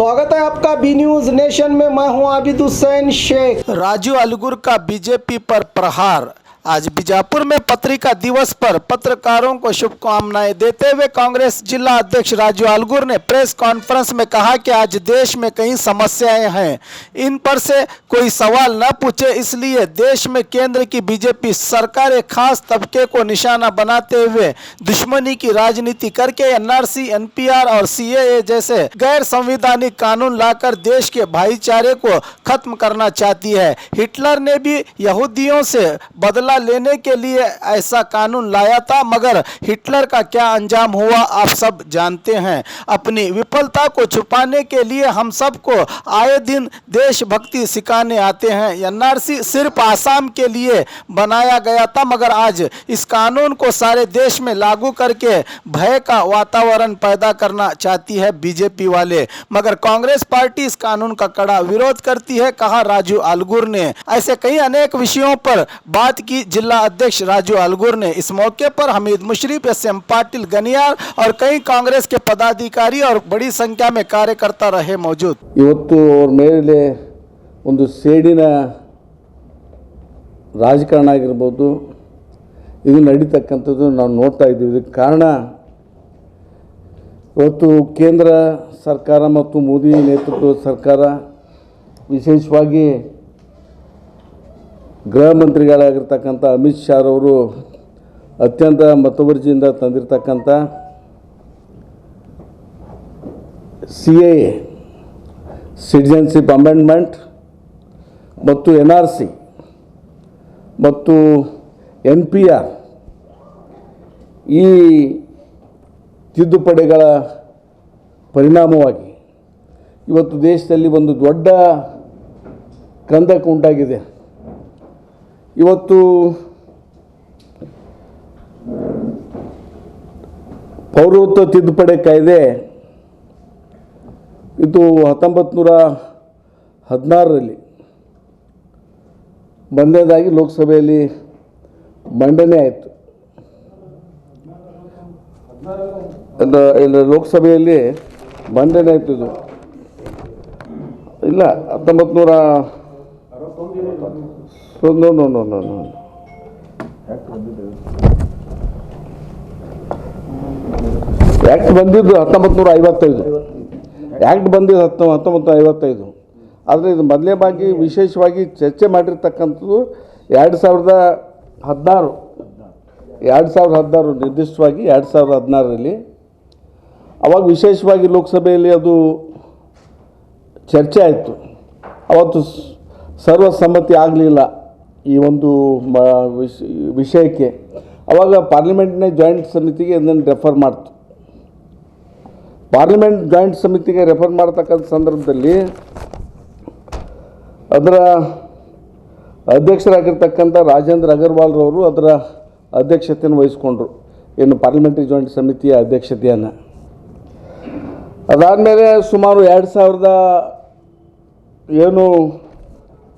स्वागत है आपका बी न्यूज नेशन में। मैं हूं आबिद हुसैन शेख। राजू अलगुर का बीजेपी पर प्रहार। आज बीजापुर में पत्रिका दिवस पर पत्रकारों को शुभकामनाएं देते हुए कांग्रेस जिला अध्यक्ष राजू अलगुर ने प्रेस कॉन्फ्रेंस में कहा कि आज देश में कई समस्याएं हैं, इन पर से कोई सवाल न पूछे, इसलिए देश में केंद्र की बीजेपी सरकार एक खास तबके को निशाना बनाते हुए दुश्मनी की राजनीति करके एनआरसी, एनपीआर और सीएए जैसे गैर संवैधानिक कानून लाकर देश के भाईचारे को खत्म करना चाहती है। हिटलर ने भी यहूदियों से बदला लेने के लिए ऐसा कानून लाया था, मगर हिटलर का क्या अंजाम हुआ आप सब जानते हैं। अपनी विफलता को छुपाने के लिए हम सबको आए दिन देशभक्ति सिखाने आते हैं। एनआरसी सिर्फ आसाम के लिए बनाया गया था, मगर आज इस कानून को सारे देश में लागू करके भय का वातावरण पैदा करना चाहती है बीजेपी वाले, मगर कांग्रेस पार्टी इस कानून का कड़ा विरोध करती है, कहा राजू अलगुर ने। ऐसे कई अनेक विषयों पर बात की जिला अध्यक्ष राजू अलगुर ने। इस मौके पर हमीद मुशरीफ, एसएम पाटिल गनियार और कई कांग्रेस के पदाधिकारी और बड़ी संख्या में कार्यकर्ता रहे मौजूद। ಇವತ್ತು ಅವ್ರ ಮೇಲೆ ಒಂದು ಸೇಡಿನ ರಾಜಕಾರಣ ಆಗಿರಬಹುದು, ಇದು ನಡೀತಕ್ಕಂಥದ್ದು ನಾವು ನೋಡ್ತಾ ಇದ್ದೀವಿ। ಇದಕ್ಕೆ ಕಾರಣ ಇವತ್ತು ಕೇಂದ್ರ ಸರ್ಕಾರ ಮತ್ತು ಮೋದಿ ನೇತೃತ್ವದ ಸರ್ಕಾರ, ವಿಶೇಷವಾಗಿ ಗೃಹ ಮಂತ್ರಿಗಳಾಗಿರ್ತಕ್ಕಂಥ ಅಮಿತ್ ಶಾ ಅವರು ಅತ್ಯಂತ ಮತವರ್ಜಿಯಿಂದ ತಂದಿರತಕ್ಕಂಥ ಸಿಎಎ ಸಿಟಿಜನ್ಶಿಪ್ ಅಮೆಂಡ್ಮೆಂಟ್ ಮತ್ತು ಎನ್ಆರ್ಸಿ ಮತ್ತು ಎನ್ಪಿಆರ್ ಈ ತಿದ್ದುಪಡಿಗಳ ಪರಿಣಾಮವಾಗಿ ಇವತ್ತು ದೇಶದಲ್ಲಿ ಒಂದು ದೊಡ್ಡ ಕಂದಕ ಉಂಟಾಗಿದೆ। ಇವತ್ತು ಪೌರತ್ವ ತಿದ್ದುಪಡಿ ಕಾಯ್ದೆ ಇದು 1916ರಲ್ಲಿ ಮೊದಲನೇದಾಗಿ ಲೋಕಸಭೆಯಲ್ಲಿ ಮಂಡನೆ ಆಯಿತು। ಲೋಕಸಭೆಯಲ್ಲಿ ಮಂಡನೆ ಆಯಿತು। ಇದು ಇಲ್ಲ 1900 ಆ್ಯಕ್ಟ್ ಬಂದಿದ್ದು 1955, ಆ್ಯಕ್ಟ್ ಬಂದಿದ್ದು 1955, ಆದರೆ ಇದು ಮೊದಲನೇ ಬಾಗಿ ವಿಶೇಷವಾಗಿ ಚರ್ಚೆ ಮಾಡಿರ್ತಕ್ಕಂಥದ್ದು 2016 ನಿರ್ದಿಷ್ಟವಾಗಿ 2016ರಲ್ಲಿ। ಅವಾಗ ವಿಶೇಷವಾಗಿ ಲೋಕಸಭೆಯಲ್ಲಿ ಅದು ಚರ್ಚೆ ಆಯಿತು। ಅವತ್ತು ಸರ್ವಸಮ್ಮತಿ ಆಗಲಿಲ್ಲ ಈ ಒಂದು ವಿಷಯಕ್ಕೆ। ಆವಾಗ ಪಾರ್ಲಿಮೆಂಟ್ನ ಜಾಯಿಂಟ್ ಸಮಿತಿಗೆ ಇದನ್ನು ರೆಫರ್ ಮಾಡ್ತು। ಪಾರ್ಲಿಮೆಂಟ್ ಜಾಯಿಂಟ್ ಸಮಿತಿಗೆ ರೆಫರ್ ಮಾಡ್ತಕ್ಕಂಥ ಸಂದರ್ಭದಲ್ಲಿ ಅದರ ಅಧ್ಯಕ್ಷರಾಗಿರ್ತಕ್ಕಂಥ ರಾಜೇಂದ್ರ ಅಗರ್ವಾಲ್ರವರು ಅದರ ಅಧ್ಯಕ್ಷತೆಯನ್ನು ವಹಿಸ್ಕೊಂಡ್ರು, ಏನು ಪಾರ್ಲಿಮೆಂಟ್ರಿ ಜಾಯಿಂಟ್ ಸಮಿತಿಯ ಅಧ್ಯಕ್ಷತೆಯನ್ನು। ಅದಾದಮೇಲೆ ಸುಮಾರು 2000 ಏನು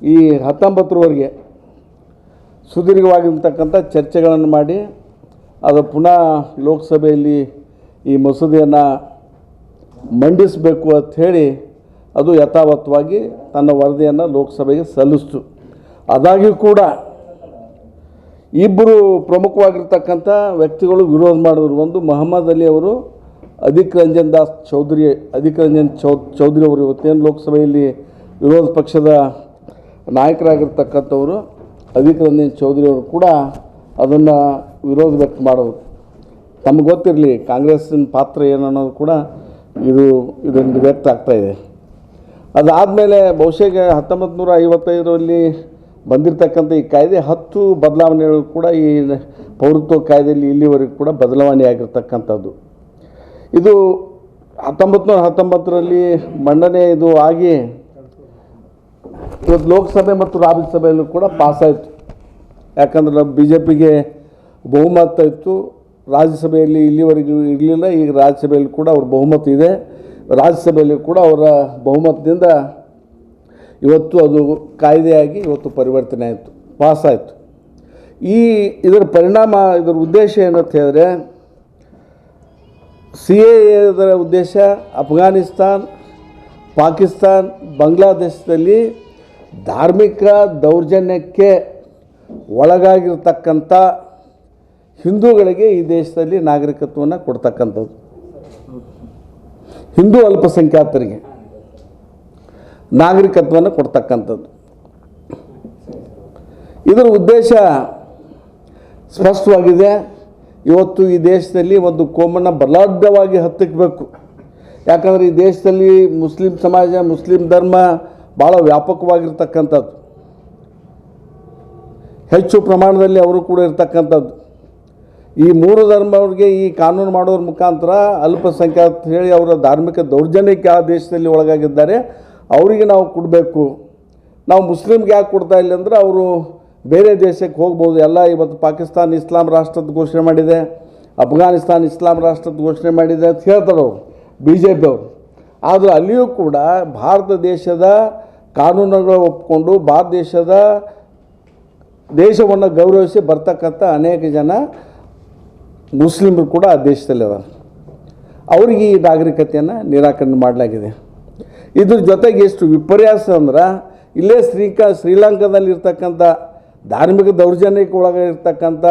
ಈ 19ರವರೆಗೆ ಸುದೀರ್ಘವಾಗಿರ್ತಕ್ಕಂಥ ಚರ್ಚೆಗಳನ್ನು ಮಾಡಿ ಅದು ಪುನಃ ಲೋಕಸಭೆಯಲ್ಲಿ ಈ ಮಸೂದೆಯನ್ನು ಮಂಡಿಸಬೇಕು ಅಂತ ಹೇಳಿ ಅದು ಯಥಾವತ್ತವಾಗಿ ತನ್ನ ವರದಿಯನ್ನು ಲೋಕಸಭೆಗೆ ಸಲ್ಲಿಸ್ತು। ಆದಾಗ್ಯೂ ಕೂಡ ಇಬ್ಬರು ಪ್ರಮುಖವಾಗಿರ್ತಕ್ಕಂಥ ವ್ಯಕ್ತಿಗಳು ವಿರೋಧ ಮಾಡಿದ್ರು। ಒಂದು ಮೊಹಮ್ಮದ್ ಅಲಿ ಅವರು, ಅಧಿಕ್ ರಂಜನ್ ಚೌಧರಿ ಅವರು ಇವತ್ತೇನು ಲೋಕಸಭೆಯಲ್ಲಿ ವಿರೋಧ ಪಕ್ಷದ ನಾಯಕರಾಗಿರ್ತಕ್ಕಂಥವರು ಅಧಿಕ್ ರಂಜನ್ ಚೌಧರಿ ಅವರು ಕೂಡ ಅದನ್ನು ವಿರೋಧ ವ್ಯಕ್ತ ಮಾಡೋದು। ತಮಗೆ ಗೊತ್ತಿರಲಿ ಕಾಂಗ್ರೆಸ್ಸಿನ ಪಾತ್ರ ಏನು ಅನ್ನೋದು ಕೂಡ ಇದೊಂದು ವ್ಯಕ್ತ ಆಗ್ತಾಯಿದೆ। ಅದಾದಮೇಲೆ ಬಹುಶಃ 1955ರಲ್ಲಿ ಬಂದಿರತಕ್ಕಂಥ ಈ ಕಾಯ್ದೆ 10 ಬದಲಾವಣೆಗಳು ಕೂಡ ಈ ಪೌರತ್ವ ಕಾಯ್ದೆಯಲ್ಲಿ ಇಲ್ಲಿವರೆಗೂ ಕೂಡ ಬದಲಾವಣೆ ಆಗಿರ್ತಕ್ಕಂಥದ್ದು। ಇದು 1919ರಲ್ಲಿ ಮಂಡನೆ ಇದು ಆಗಿ ಇವತ್ತು ಲೋಕಸಭೆ ಮತ್ತು ರಾಜ್ಯಸಭೆಯಲ್ಲೂ ಕೂಡ ಪಾಸಾಯಿತು। ಯಾಕಂದ್ರೆ ಬಿ ಜೆ ಪಿಗೆ ಬಹುಮತ ಇತ್ತು, ರಾಜ್ಯಸಭೆಯಲ್ಲಿ ಇಲ್ಲಿವರೆಗೂ ಇರಲಿಲ್ಲ, ಈಗ ರಾಜ್ಯಸಭೆಯಲ್ಲಿ ಕೂಡ ಅವ್ರ ಬಹುಮತ ಇದೆ। ರಾಜ್ಯಸಭೆಯಲ್ಲಿ ಕೂಡ ಅವರ ಬಹುಮತದಿಂದ ಇವತ್ತು ಅದು ಕಾಯ್ದೆಯಾಗಿ ಇವತ್ತು ಪರಿವರ್ತನೆ ಆಯಿತು, ಪಾಸಾಯಿತು। ಇದರ ಪರಿಣಾಮ, ಇದರ ಉದ್ದೇಶ ಏನಂತ ಹೇಳಿದ್ರೆ, ಸಿ ಎ ಇದರ ಉದ್ದೇಶ ಅಫ್ಘಾನಿಸ್ತಾನ್ ಪಾಕಿಸ್ತಾನ್ ಬಾಂಗ್ಲಾದೇಶದಲ್ಲಿ ಧಾರ್ಮಿಕ ದೌರ್ಜನ್ಯಕ್ಕೆ ಒಳಗಾಗಿರ್ತಕ್ಕಂಥ ಹಿಂದೂಗಳಿಗೆ ಈ ದೇಶದಲ್ಲಿ ನಾಗರಿಕತ್ವವನ್ನು ಕೊಡ್ತಕ್ಕಂಥದ್ದು, ಹಿಂದೂ ಅಲ್ಪಸಂಖ್ಯಾತರಿಗೆ ನಾಗರಿಕತ್ವವನ್ನು ಕೊಡ್ತಕ್ಕಂಥದ್ದು. ಇದರ ಉದ್ದೇಶ ಸ್ಪಷ್ಟವಾಗಿದೆ. ಇವತ್ತು ಈ ದೇಶದಲ್ಲಿ ಒಂದು ಕೋಮನ್ನು ಬಲಾಢ್ಯವಾಗಿ ಹತ್ತಿಕ್ಕಬೇಕು. ಯಾಕಂದರೆ ಈ ದೇಶದಲ್ಲಿ ಮುಸ್ಲಿಂ ಸಮಾಜ, ಮುಸ್ಲಿಂ ಧರ್ಮ ಭಾಳ ವ್ಯಾಪಕವಾಗಿರ್ತಕ್ಕಂಥದ್ದು, ಹೆಚ್ಚು ಪ್ರಮಾಣದಲ್ಲಿ ಅವರು ಕೂಡ ಇರ್ತಕ್ಕಂಥದ್ದು. ಈ ಮೂರು ಧರ್ಮವ್ರಿಗೆ ಈ ಕಾನೂನು ಮಾಡೋದ್ರ ಮುಖಾಂತರ ಅಲ್ಪಸಂಖ್ಯಾತ ಹೇಳಿ ಅವರ ಧಾರ್ಮಿಕ ದೌರ್ಜನ್ಯಕ್ಕೆ ಆ ದೇಶದಲ್ಲಿ ಒಳಗಾಗಿದ್ದಾರೆ, ಅವರಿಗೆ ನಾವು ಕೊಡಬೇಕು. ನಾವು ಮುಸ್ಲಿಮ್ಗೆ ಯಾಕೆ ಕೊಡ್ತಾ ಇಲ್ಲ ಅಂದರೆ ಅವರು ಬೇರೆ ದೇಶಕ್ಕೆ ಹೋಗ್ಬೋದು. ಎಲ್ಲ ಇವತ್ತು ಪಾಕಿಸ್ತಾನ ಇಸ್ಲಾಂ ರಾಷ್ಟ್ರದ ಘೋಷಣೆ ಮಾಡಿದೆ, ಅಫ್ಘಾನಿಸ್ತಾನ ಇಸ್ಲಾಂ ರಾಷ್ಟ್ರದ ಘೋಷಣೆ ಮಾಡಿದೆ ಅಂತ ಹೇಳ್ತಾರೆ ಅವರು, BJP ಅವರು. ಆದರೆ ಅಲ್ಲಿಯೂ ಕೂಡ ಭಾರತ ದೇಶದ ಕಾನೂನುಗಳು ಒಪ್ಪಿಕೊಂಡು ಭಾರತ ದೇಶವನ್ನು ಗೌರವಿಸಿ ಬರ್ತಕ್ಕಂಥ ಅನೇಕ ಜನ ಮುಸ್ಲಿಮರು ಕೂಡ ಆ ದೇಶದಲ್ಲಿ ಅದಾರೆ. ಅವರಿಗೆ ಈ ನಾಗರಿಕತೆಯನ್ನು ನಿರಾಕರಣೆ ಮಾಡಲಾಗಿದೆ. ಇದ್ರ ಜೊತೆಗೆ ಎಷ್ಟು ವಿಪರ್ಯಾಸ ಅಂದ್ರೆ ಇಲ್ಲೇ ಶ್ರೀಲಂಕಾದಲ್ಲಿರ್ತಕ್ಕಂಥ ಧಾರ್ಮಿಕ ದೌರ್ಜನ್ಯಕ್ಕೆ ಒಳಗಿರ್ತಕ್ಕಂಥ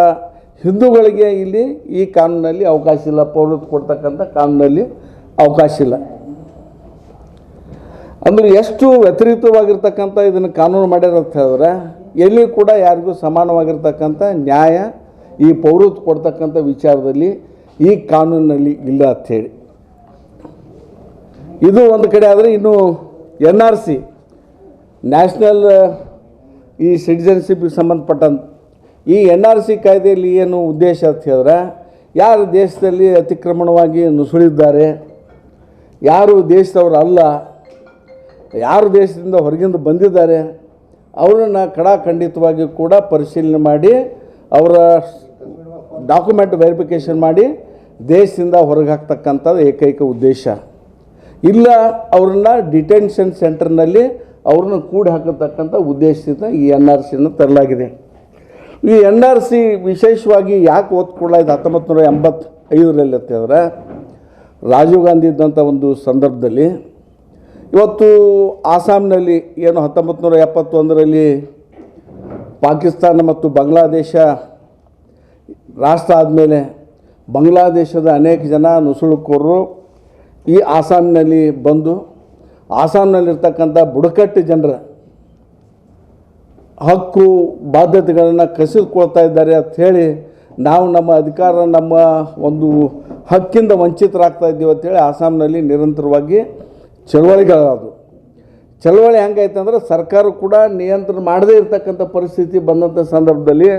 ಹಿಂದೂಗಳಿಗೆ ಇಲ್ಲಿ ಈ ಕಾನೂನಲ್ಲಿ ಅವಕಾಶ ಇಲ್ಲ, ಪೌರತ್ವ ಕೊಡ್ತಕ್ಕಂಥ ಕಾನೂನಲ್ಲಿ ಅವಕಾಶ ಇಲ್ಲ. ಅಂದರೆ ಎಷ್ಟು ವ್ಯತಿರಿಕ್ತವಾಗಿರ್ತಕ್ಕಂಥ ಇದನ್ನು ಕಾನೂನು ಮಾಡ್ಯಾರ ಅಂತ ಹೇಳಿದ್ರೆ ಎಲ್ಲಿ ಕೂಡ ಯಾರಿಗೂ ಸಮಾನವಾಗಿರ್ತಕ್ಕಂಥ ನ್ಯಾಯ ಈ ಪೌರತ್ವ ಕೊಡ್ತಕ್ಕಂಥ ವಿಚಾರದಲ್ಲಿ ಈ ಕಾನೂನಿನಲ್ಲಿ ಇಲ್ಲ ಅಂಥೇಳಿ. ಇದು ಒಂದು ಕಡೆ ಆದರೆ ಇನ್ನು NRC ನ್ಯಾಷನಲ್ ಈ ಸಿಟಿಜನ್ಶಿಪ್ಗೆ ಸಂಬಂಧಪಟ್ಟಂತೆ ಈ NRC ಕಾಯ್ದೆಯಲ್ಲಿ ಏನು ಉದ್ದೇಶ ಅಂತ ಹೇಳಿದ್ರೆ, ಯಾರು ದೇಶದಲ್ಲಿ ಅತಿಕ್ರಮಣವಾಗಿ ನುಸುಳಿದ್ದಾರೆ, ಯಾರು ದೇಶದವರು ಅಲ್ಲ, ಯಾರು ದೇಶದಿಂದ ಹೊರಗಿಂದ ಬಂದಿದ್ದಾರೆ ಅವರನ್ನು ಖಡಾಖಂಡಿತವಾಗಿ ಕೂಡ ಪರಿಶೀಲನೆ ಮಾಡಿ ಅವರ ಡಾಕ್ಯುಮೆಂಟ್ ವೆರಿಫಿಕೇಷನ್ ಮಾಡಿ ದೇಶದಿಂದ ಹೊರಗೆ ಹಾಕ್ತಕ್ಕಂಥದ್ದು ಏಕೈಕ ಉದ್ದೇಶ. ಇಲ್ಲ ಅವ್ರನ್ನ ಡಿಟೆನ್ಷನ್ ಸೆಂಟರ್ನಲ್ಲಿ ಅವ್ರನ್ನ ಕೂಡಿ ಹಾಕತಕ್ಕಂಥ ಉದ್ದೇಶದಿಂದ ಈ NRCಯನ್ನು ತರಲಾಗಿದೆ. ಈ NRC ವಿಶೇಷವಾಗಿ ಯಾಕೆ ಒತ್ಕೊಳ್ಳಾಯಿತು 1985ರಲ್ಲಿ ಅಂತ ಹೇಳಿದ್ರೆ, ರಾಜೀವ್ ಗಾಂಧಿ ಇದ್ದಂಥ ಒಂದು ಸಂದರ್ಭದಲ್ಲಿ ಇವತ್ತು ಆಸಾಮ್ನಲ್ಲಿ ಏನು 1971ರಲ್ಲಿ ಪಾಕಿಸ್ತಾನ ಮತ್ತು ಬಾಂಗ್ಲಾದೇಶ ರಾಷ್ಟ್ರ ಆದಮೇಲೆ ಬಾಂಗ್ಲಾದೇಶದ ಅನೇಕ ಜನ ನುಸುಳುಕೋರರು ಈ ಆಸಾಮ್ನಲ್ಲಿ ಬಂದು ಆಸಾಮ್ನಲ್ಲಿರ್ತಕ್ಕಂಥ ಬುಡಕಟ್ಟು ಜನರ ಹಕ್ಕು ಬಾಧ್ಯತೆಗಳನ್ನು ಕಸಿದುಕೊಳ್ತಾ ಇದ್ದಾರೆ ಅಂಥೇಳಿ ನಾವು ನಮ್ಮ ಅಧಿಕಾರ, ನಮ್ಮ ಒಂದು ಹಕ್ಕಿಂದ ವಂಚಿತರಾಗ್ತಾ ಇದ್ದೀವಿ ಅಂಥೇಳಿ ಆಸಾಮ್ನಲ್ಲಿ ನಿರಂತರವಾಗಿ ಚಳವಳಿಗಳಾದವು. ಚಳವಳಿ ಹೆಂಗಾಯ್ತು ಅಂದರೆ ಸರ್ಕಾರ ಕೂಡ ನಿಯಂತ್ರಣ ಮಾಡದೇ ಇರತಕ್ಕಂಥ ಪರಿಸ್ಥಿತಿ ಬಂದಂಥ ಸಂದರ್ಭದಲ್ಲಿ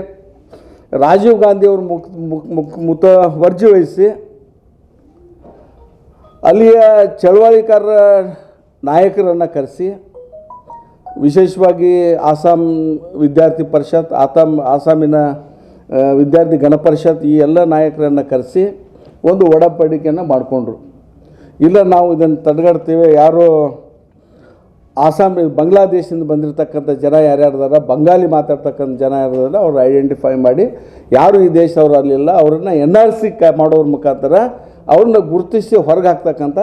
ರಾಜೀವ್ ಗಾಂಧಿಯವರು ಮುತುವರ್ಜಿ ವಹಿಸಿ ಅಲ್ಲಿಯ ಚಳವಳಿಕಾರರ ನಾಯಕರನ್ನು ಕರೆಸಿ, ವಿಶೇಷವಾಗಿ ಆಸಾಂ ವಿದ್ಯಾರ್ಥಿ ಪರಿಷತ್, ಆಸಾಮಿನ ವಿದ್ಯಾರ್ಥಿ ಗಣ ಪರಿಷತ್ ಈ ಎಲ್ಲ ನಾಯಕರನ್ನು ಕರೆಸಿ ಒಂದು ಒಡಂಬಡಿಕೆಯನ್ನು ಮಾಡಿಕೊಂಡ್ರು. ಇಲ್ಲ, ನಾವು ಇದನ್ನು ತಡೆಗಟ್ತೀವಿ, ಯಾರು ಬಾಂಗ್ಲಾದೇಶದಿಂದ ಬಂದಿರತಕ್ಕಂಥ ಜನ ಯಾರ್ಯಾರ್ದಾರ, ಬಂಗಾಲಿ ಮಾತಾಡ್ತಕ್ಕಂಥ ಜನ ಯಾರ್ದಾರ ಅವ್ರು ಐಡೆಂಟಿಫೈ ಮಾಡಿ ಯಾರು ಈ ದೇಶದವರು ಅಲ್ಲಿಲ್ಲ ಅವರನ್ನು NRC ಮಾಡೋದ್ರ ಮುಖಾಂತರ ಅವ್ರನ್ನ ಗುರುತಿಸಿ ಹೊರಗೆ ಹಾಕ್ತಕ್ಕಂಥ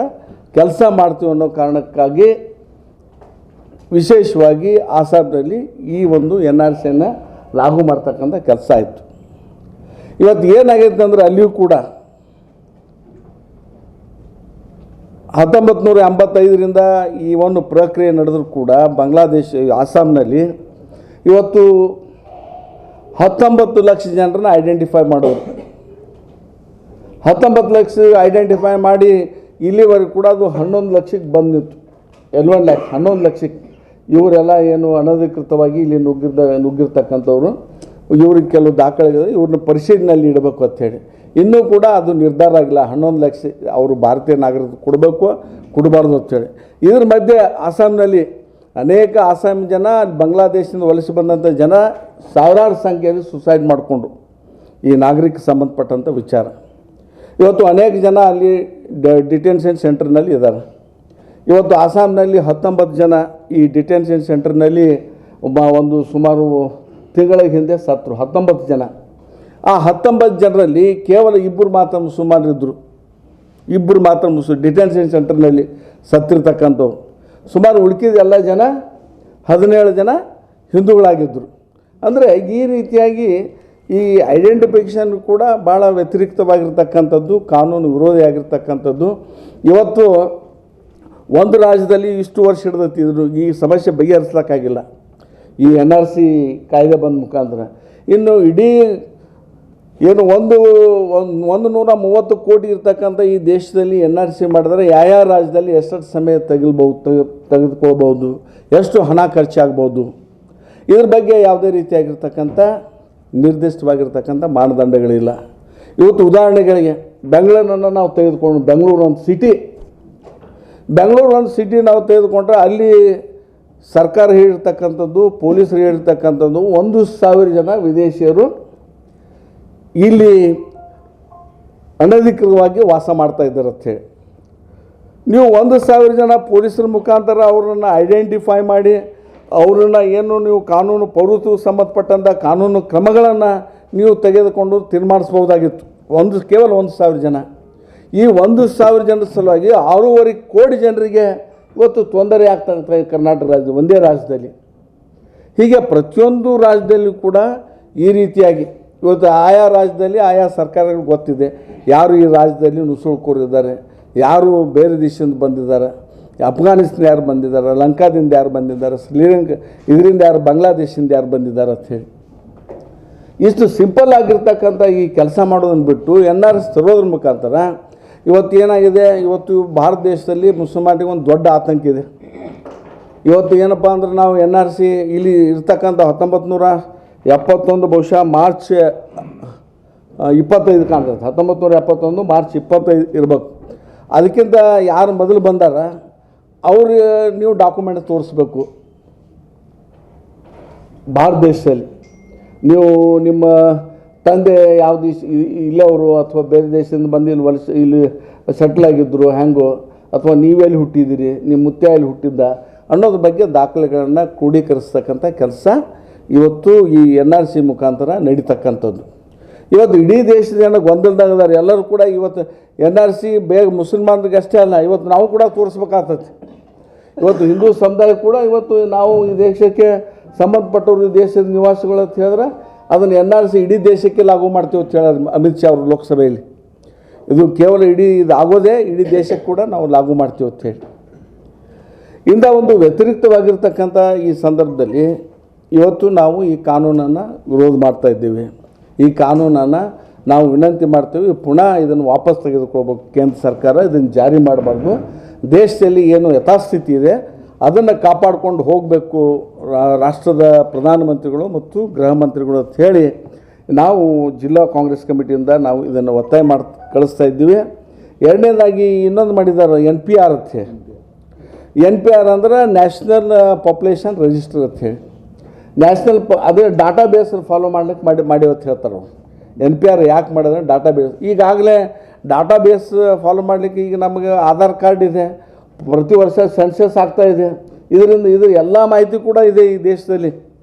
ಕೆಲಸ ಮಾಡ್ತೀವಿ ಅನ್ನೋ ಕಾರಣಕ್ಕಾಗಿ ವಿಶೇಷವಾಗಿ ಆಸಾಮ್ನಲ್ಲಿ ಈ ಒಂದು NRCಯನ್ನು ಲಾಗು ಮಾಡ್ತಕ್ಕಂಥ ಕೆಲಸ ಆಯಿತು. ಇವತ್ತು ಏನಾಗೈತೆ ಅಂದರೆ ಅಲ್ಲಿಯೂ ಕೂಡ 1985ರಿಂದ ಈ ಒಂದು ಪ್ರಕ್ರಿಯೆ ನಡೆದರೂ ಕೂಡ ಆಸಾಮ್ನಲ್ಲಿ ಇವತ್ತು 19 ಲಕ್ಷ ಜನರನ್ನು ಐಡೆಂಟಿಫೈ ಮಾಡೋರು. 19 ಲಕ್ಷ ಐಡೆಂಟಿಫೈ ಮಾಡಿ ಇಲ್ಲಿವರೆಗೂ ಕೂಡ ಅದು 11 ಲಕ್ಷಕ್ಕೆ ಬಂದಿತ್ತು. 11 ಲಕ್ಷಕ್ಕೆ ಇವರೆಲ್ಲ ಏನು ಅನಧಿಕೃತವಾಗಿ ಇಲ್ಲಿ ನುಗ್ಗಿರ್ತಕ್ಕಂಥವ್ರು, ಇವ್ರಿಗೆ ಕೆಲವು ದಾಖಲೆಗಳು, ಇವ್ರನ್ನ ಪರಿಶೀಲನೆಯಲ್ಲಿ ಇಡಬೇಕು ಅಂಥೇಳಿ ಇನ್ನೂ ಕೂಡ ಅದು ನಿರ್ಧಾರ ಆಗಿಲ್ಲ. 11 ಲಕ್ಷ ಅವರು ಭಾರತೀಯ ನಾಗರಿಕರು ಕೊಡಬೇಕು, ಕೊಡಬಾರ್ದು ಅಂಥೇಳಿ. ಇದ್ರ ಮಧ್ಯೆ ಆಸಾಮ್ನಲ್ಲಿ ಅನೇಕ ಆಸಾಮ್ ಜನ, ಬಾಂಗ್ಲಾದೇಶದಿಂದ ವಲಸೆ ಬಂದಂಥ ಜನ ಸಾವಿರಾರು ಸಂಖ್ಯೆಯಲ್ಲಿ ಸುಸೈಡ್ ಮಾಡಿಕೊಂಡ್ರು. ಈ ನಾಗರಿಕ ಸಂಬಂಧಪಟ್ಟಂಥ ವಿಚಾರ ಇವತ್ತು ಅನೇಕ ಜನ ಅಲ್ಲಿ ಡಿಟೆನ್ಷನ್ ಸೆಂಟರ್ನಲ್ಲಿ ಇದ್ದಾರೆ. ಇವತ್ತು ಆಸಾಮ್ನಲ್ಲಿ 19 ಜನ ಈ ಡಿಟೆನ್ಷನ್ ಸೆಂಟರ್ನಲ್ಲಿ ಒಂದು ಸುಮಾರು ತಿಂಗಳ ಹಿಂದೆ ಸತ್ತರು. 19 ಜನ. ಆ 19 ಜನರಲ್ಲಿ ಕೇವಲ 2 ಮಾತ್ರ ಮುಸಲ್ಮಾನರಿದ್ದರು. 2 ಮಾತ್ರ ಡಿಟೆನ್ಷನ್ ಸೆಂಟರ್ನಲ್ಲಿ ಸತ್ತಿರ್ತಕ್ಕಂಥವ್ರು. ಸುಮಾರು ಉಳ್ಕಿದ ಎಲ್ಲ ಜನ 17 ಜನ ಹಿಂದೂಗಳಾಗಿದ್ದರು. ಅಂದರೆ ಈ ರೀತಿಯಾಗಿ ಈ ಐಡೆಂಟಿಫಿಕೇಷನ್ ಕೂಡ ಭಾಳ ವ್ಯತಿರಿಕ್ತವಾಗಿರ್ತಕ್ಕಂಥದ್ದು, ಕಾನೂನು ವಿರೋಧಿಯಾಗಿರ್ತಕ್ಕಂಥದ್ದು. ಇವತ್ತು ಒಂದು ರಾಜ್ಯದಲ್ಲಿ ಇಷ್ಟು ವರ್ಷ ಹಿಡಿದಿದ್ರು ಈ ಸಮಸ್ಯೆ ಬಗೆಹರಿಸ್ಲಿಕ್ಕಾಗಿಲ್ಲ ಈ NRC ಕಾಯ್ದೆ ಬಂದ ಮುಖಾಂತರ. ಇನ್ನು ಇಡೀ ಏನು 130 ಕೋಟಿ ಇರ್ತಕ್ಕಂಥ ಈ ದೇಶದಲ್ಲಿ NRC ಮಾಡಿದ್ರೆ ಯಾವ ರಾಜ್ಯದಲ್ಲಿ ಎಷ್ಟು ಸಮಯ ತೆಗೆದುಕೊಳ್ಬೋದು, ಎಷ್ಟು ಹಣ ಖರ್ಚಾಗ್ಬೋದು, ಇದ್ರ ಬಗ್ಗೆ ಯಾವುದೇ ರೀತಿಯಾಗಿರ್ತಕ್ಕಂಥ ನಿರ್ದಿಷ್ಟವಾಗಿರ್ತಕ್ಕಂಥ ಮಾನದಂಡಗಳಿಲ್ಲ. ಇವತ್ತು ಉದಾಹರಣೆಗಳಿಗೆ ಬೆಂಗಳೂರನ್ನು ನಾವು ತೆಗೆದುಕೊಂಡು, ಬೆಂಗಳೂರು ಒಂದು ಸಿಟಿ ನಾವು ತೆಗೆದುಕೊಂಡ್ರೆ ಅಲ್ಲಿ ಸರ್ಕಾರ ಹೇಳಿರ್ತಕ್ಕಂಥದ್ದು, ಪೊಲೀಸರು ಹೇಳಿರ್ತಕ್ಕಂಥದ್ದು 1,000 ಜನ ವಿದೇಶಿಯರು ಇಲ್ಲಿ ಅನಧಿಕೃತವಾಗಿ ವಾಸ ಮಾಡ್ತಾ ಇದ್ದಾರೆ ಅಂಥೇಳಿ. ನೀವು 1,000 ಜನ ಪೊಲೀಸರ ಮುಖಾಂತರ ಅವರನ್ನು ಐಡೆಂಟಿಫೈ ಮಾಡಿ ಅವರನ್ನು ಏನು ನೀವು ಕಾನೂನು ಪೌರತ್ವ ಸಂಬಂಧಪಟ್ಟಂಥ ಕಾನೂನು ಕ್ರಮಗಳನ್ನು ನೀವು ತೆಗೆದುಕೊಂಡು ತೀರ್ಮಾನಿಸ್ಬೋದಾಗಿತ್ತು. ಕೇವಲ 1,000 ಜನ. ಈ 1,000 ಜನರ ಸಲುವಾಗಿ 6.5 ಕೋಟಿ ಜನರಿಗೆ ಇವತ್ತು ತೊಂದರೆ ಆಗ್ತಾ ಇದೆ ಕರ್ನಾಟಕ ರಾಜ್ಯ ಒಂದೇ ರಾಜ್ಯದಲ್ಲಿ. ಹೀಗೆ ಪ್ರತಿಯೊಂದು ರಾಜ್ಯದಲ್ಲೂ ಕೂಡ ಈ ರೀತಿಯಾಗಿ ಇವತ್ತು ಆಯಾ ರಾಜ್ಯದಲ್ಲಿ ಆಯಾ ಸರ್ಕಾರಗಳು ಗೊತ್ತಿದೆ ಯಾರು ಈ ರಾಜ್ಯದಲ್ಲಿ ನುಸುಳುಕೋರಿದ್ದಾರೆ, ಯಾರು ಬೇರೆ ದೇಶದಿಂದ ಬಂದಿದ್ದಾರೆ, ಅಫ್ಘಾನಿಸ್ತಾನ ಯಾರು ಬಂದಿದ್ದಾರೆ, ಲಂಕಾದಿಂದ ಯಾರು ಬಂದಿದ್ದಾರೆ, ಶ್ರೀಲಂಕಾ ಇದರಿಂದ ಯಾರು, ಬಾಂಗ್ಲಾದೇಶದಿಂದ ಯಾರು ಬಂದಿದ್ದಾರೆ ಅಂಥೇಳಿ. ಇಷ್ಟು ಸಿಂಪಲ್ ಆಗಿರ್ತಕ್ಕಂಥ ಈ ಕೆಲಸ ಮಾಡೋದನ್ನು ಬಿಟ್ಟು NRC ತರೋದ್ರ ಮುಖಾಂತರ ಇವತ್ತು ಏನಾಗಿದೆ, ಇವತ್ತು ಭಾರತ ದೇಶದಲ್ಲಿ ಮುಸಲ್ಮಾನರಿಗೆ ಒಂದು ದೊಡ್ಡ ಆತಂಕ ಇದೆ. ಇವತ್ತು ಏನಪ್ಪ ಅಂದ್ರೆ ನಾವು NRC ಇಲ್ಲಿ ಇರ್ತಕ್ಕಂಥ 1971 ಬಹುಶಃ ಮಾರ್ಚ್ 25 ಕಾಣ್ತದೆ, 1971 ಮಾರ್ಚ್ 25 ಇರಬೇಕು. ಅದಕ್ಕಿಂತ ಯಾರು ಮೊದಲು ಬಂದಾರ ಅವ್ರಿಗೆ ನೀವು ಡಾಕ್ಯುಮೆಂಟ್ ತೋರಿಸ್ಬೇಕು. ಭಾರತ ದೇಶದಲ್ಲಿ ನೀವು ನಿಮ್ಮ ತಂದೆ ಯಾವ ದೇಶ ಇಲ್ಲವರು ಅಥವಾ ಬೇರೆ ದೇಶದಿಂದ ಬಂದು ಇಲ್ಲಿ ಸೆಟ್ಲ್ ಆಗಿದ್ದರು ಹೆಂಗೋ, ಅಥವಾ ನೀವೆಲ್ಲಿ ಹುಟ್ಟಿದ್ದೀರಿ, ನಿಮ್ಮ ಮುತ್ಯ ಎಲ್ಲಿ ಹುಟ್ಟಿದ್ದ ಅನ್ನೋದ್ರ ಬಗ್ಗೆ ದಾಖಲೆಗಳನ್ನು ಕ್ರೋಢೀಕರಿಸ್ತಕ್ಕಂಥ ಕೆಲಸ ಇವತ್ತು ಈ NRC ಮುಖಾಂತರ ನಡೀತಕ್ಕಂಥದ್ದು. ಇವತ್ತು ಇಡೀ ದೇಶದ ಜನ ಗೊಂದಲದಾಗಿದ್ದಾರೆ. ಎಲ್ಲರೂ ಕೂಡ ಇವತ್ತು NRC ಬೇಗ ಮುಸಲ್ಮಾನರಿಗೆ ಅಷ್ಟೇ ಅಲ್ಲ, ಇವತ್ತು ನಾವು ಕೂಡ ತೋರಿಸ್ಬೇಕಾಗ್ತದೆ. ಇವತ್ತು ಹಿಂದೂ ಸಮುದಾಯ ಕೂಡ ಇವತ್ತು ನಾವು ಈ ದೇಶಕ್ಕೆ ಸಂಬಂಧಪಟ್ಟವರು, ಈ ದೇಶದ ನಿವಾಸಿಗಳು ಅಂತ ಹೇಳಿದ್ರೆ ಅದನ್ನು NRC ಇಡೀ ದೇಶಕ್ಕೆ ಲಾಗು ಮಾಡ್ತೀವಿ ಅಂತ ಹೇಳಿದ್ರು ಅಮಿತ್ ಶಾ ಅವರು ಲೋಕಸಭೆಯಲ್ಲಿ. ಇದು ಕೇವಲ ಇದು ಆಗೋದೇ ಇಡೀ ದೇಶಕ್ಕೆ ಕೂಡ ನಾವು ಲಾಗು ಮಾಡ್ತೀವಿ ಅಂತ ಹೇಳಿ. ಇಂಥ ಒಂದು ವ್ಯತಿರಿಕ್ತವಾಗಿರ್ತಕ್ಕಂಥ ಈ ಸಂದರ್ಭದಲ್ಲಿ ಇವತ್ತು ನಾವು ಈ ಕಾನೂನನ್ನು ವಿರೋಧ ಮಾಡ್ತಾ ಇದ್ದೀವಿ. ಈ ಕಾನೂನನ್ನು ನಾವು ವಿನಂತಿ ಮಾಡ್ತೀವಿ, ಪುನಃ ಇದನ್ನು ವಾಪಸ್ ತೆಗೆದುಕೊಳ್ಬೇಕು. ಕೇಂದ್ರ ಸರ್ಕಾರ ಇದನ್ನು ಜಾರಿ ಮಾಡಬಾರ್ದು. ದೇಶದಲ್ಲಿ ಏನು ಯಥಾಸ್ಥಿತಿ ಇದೆ ಅದನ್ನು ಕಾಪಾಡಿಕೊಂಡು ಹೋಗಬೇಕು ರಾಷ್ಟ್ರದ ಪ್ರಧಾನಮಂತ್ರಿಗಳು ಮತ್ತು ಗೃಹ ಮಂತ್ರಿಗಳು ಅಂತ ಹೇಳಿ ನಾವು ಜಿಲ್ಲಾ ಕಾಂಗ್ರೆಸ್ ಕಮಿಟಿಯಿಂದ ನಾವು ಇದನ್ನು ಒತ್ತಾಯ ಕಳಿಸ್ತಾ ಇದ್ದೀವಿ. ಎರಡನೇದಾಗಿ ಇನ್ನೊಂದು ಮಾಡಿದ್ದಾರೆ NPR ಅಂತ ಹೇಳಿ. NPR ಅಂದ್ರೆ ನ್ಯಾಷನಲ್ ಪಾಪ್ಯುಲೇಷನ್ ರಿಜಿಸ್ಟರ್ ಅಂತ ಹೇಳಿ. ಅದೇ ಡಾಟಾ ಬೇಸ್ ಫಾಲೋ ಮಾಡ್ಲಿಕ್ಕೆ ಮಾಡಿ ಅಂತ ಹೇಳ್ತಾರೆ ಅವರು. NPR ಯಾಕೆ ಮಾಡಿದ್ರೆ ಡಾಟಾ ಬೇಸ್, ಈಗಾಗಲೇ ಡಾಟಾ ಬೇಸ್ ಫಾಲೋ ಮಾಡಲಿಕ್ಕೆ ಈಗ ನಮಗೆ ಆಧಾರ್ ಕಾರ್ಡ್ ಇದೆ, ಪ್ರತಿ ವರ್ಷ ಸೆನ್ಸಸ್ ಆಗ್ತಾ ಇದೆ. ಇದರ ಎಲ್ಲ ಮಾಹಿತಿ ಕೂಡ ಇದೆ ಈ ದೇಶದಲ್ಲಿ.